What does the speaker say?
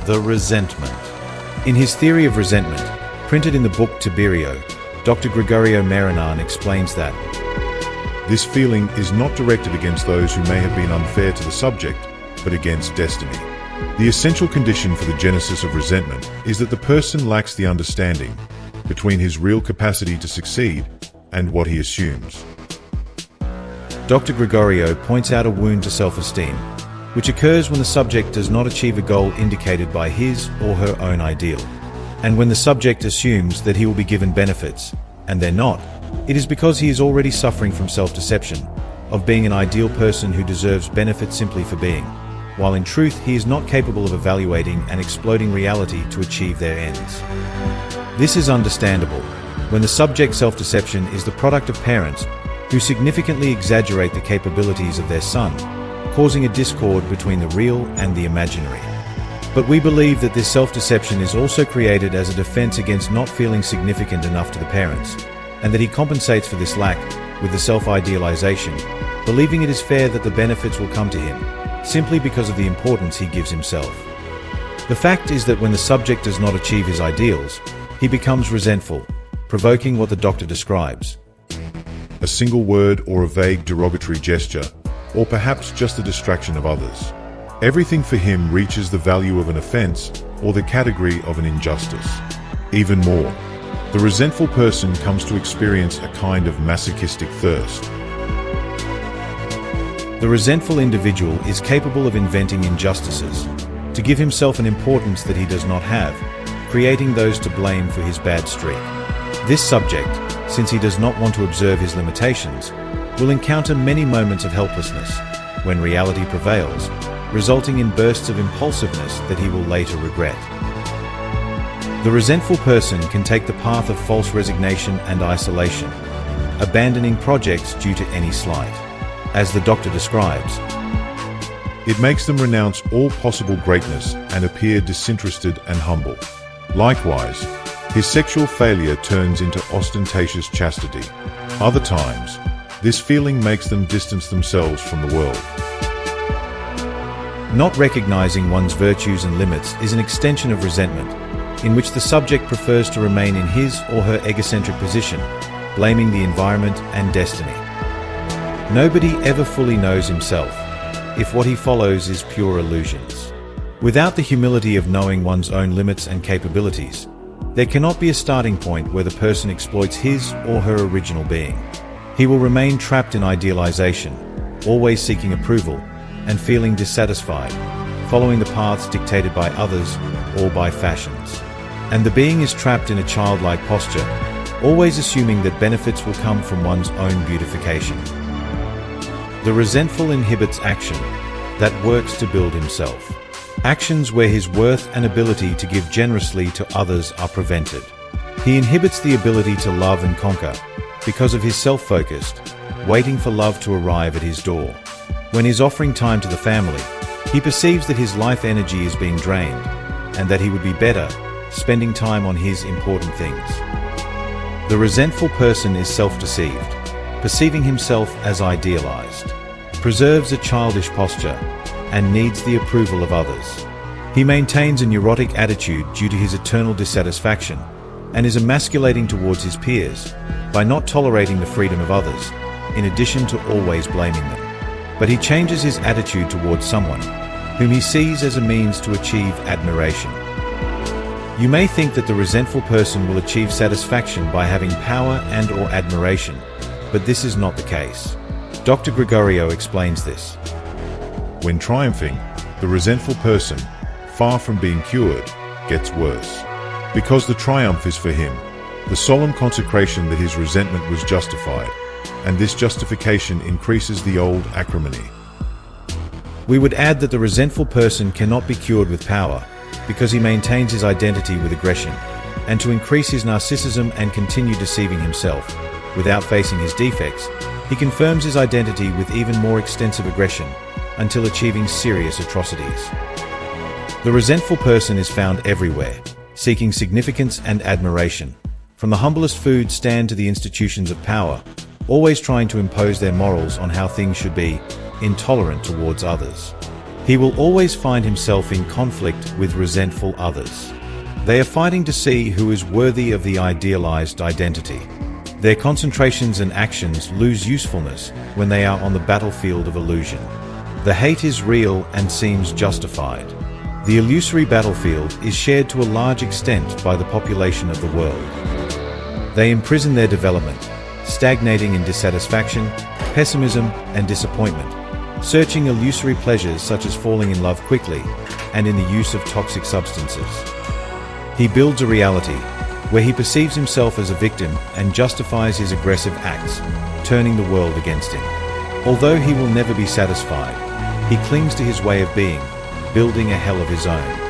The resentment. In his theory of resentment, printed in the book Tiberio, Dr. Gregorio Marañón explains that this feeling is not directed against those who may have been unfair to the subject, but against destiny. The essential condition for the genesis of resentment is that the person lacks the understanding between his real capacity to succeed and what he assumes. Dr. Gregorio points out a wound to self-esteem, which occurs when the subject does not achieve a goal indicated by his or her own ideal. And when the subject assumes that he will be given benefits, and they're not, it is because he is already suffering from self-deception, of being an ideal person who deserves benefit simply for being, while in truth he is not capable of evaluating and exploding reality to achieve their ends. This is understandable when the subject's self-deception is the product of parents who significantly exaggerate the capabilities of their son, causing a discord between the real and the imaginary. But we believe that this self-deception is also created as a defense against not feeling significant enough to the parents, and that he compensates for this lack with the self-idealization, believing it is fair that the benefits will come to him, simply because of the importance he gives himself. The fact is that when the subject does not achieve his ideals, he becomes resentful, provoking what the doctor describes: a single word or a vague derogatory gesture, or perhaps just a distraction of others. Everything for him reaches the value of an offense or the category of an injustice. Even more, the resentful person comes to experience a kind of masochistic thirst. The resentful individual is capable of inventing injustices to give himself an importance that he does not have, creating those to blame for his bad streak. This subject, since he does not want to observe his limitations, will encounter many moments of helplessness when reality prevails, resulting in bursts of impulsiveness that he will later regret. The resentful person can take the path of false resignation and isolation, abandoning projects due to any slight. As the doctor describes, it makes them renounce all possible greatness and appear disinterested and humble. Likewise, his sexual failure turns into ostentatious chastity. Other times, this feeling makes them distance themselves from the world. Not recognizing one's virtues and limits is an extension of resentment, in which the subject prefers to remain in his or her egocentric position, blaming the environment and destiny. Nobody ever fully knows himself, if what he follows is pure illusions. Without the humility of knowing one's own limits and capabilities, there cannot be a starting point where the person exploits his or her original being. He will remain trapped in idealization, always seeking approval, and feeling dissatisfied, following the paths dictated by others or by fashions. And the being is trapped in a childlike posture, always assuming that benefits will come from one's own beautification. The resentful inhibits action that works to build himself. Actions where his worth and ability to give generously to others are prevented. He inhibits the ability to love and conquer because of his self-focused, waiting for love to arrive at his door. When he's offering time to the family, he perceives that his life energy is being drained and that he would be better spending time on his important things. The resentful person is self-deceived, perceiving himself as idealized, preserves a childish posture, and needs the approval of others. He maintains a neurotic attitude due to his eternal dissatisfaction and is emasculating towards his peers by not tolerating the freedom of others, in addition to always blaming them. But he changes his attitude towards someone whom he sees as a means to achieve admiration. You may think that the resentful person will achieve satisfaction by having power and/or admiration, but this is not the case. Dr. Gregorio explains this. When triumphing, the resentful person, far from being cured, gets worse. Because the triumph is for him, the solemn consecration that his resentment was justified, and this justification increases the old acrimony. We would add that the resentful person cannot be cured with power, because he maintains his identity with aggression, and to increase his narcissism and continue deceiving himself, without facing his defects, he confirms his identity with even more extensive aggression, until achieving serious atrocities. The resentful person is found everywhere, seeking significance and admiration, from the humblest food stand to the institutions of power, always trying to impose their morals on how things should be, intolerant towards others. He will always find himself in conflict with resentful others. They are fighting to see who is worthy of the idealized identity. Their concentrations and actions lose usefulness when they are on the battlefield of illusion. The hate is real and seems justified. The illusory battlefield is shared to a large extent by the population of the world. They imprison their development, stagnating in dissatisfaction, pessimism, and disappointment, searching illusory pleasures such as falling in love quickly and in the use of toxic substances. He builds a reality where he perceives himself as a victim and justifies his aggressive acts, turning the world against him. Although he will never be satisfied, he clings to his way of being, building a hell of his own.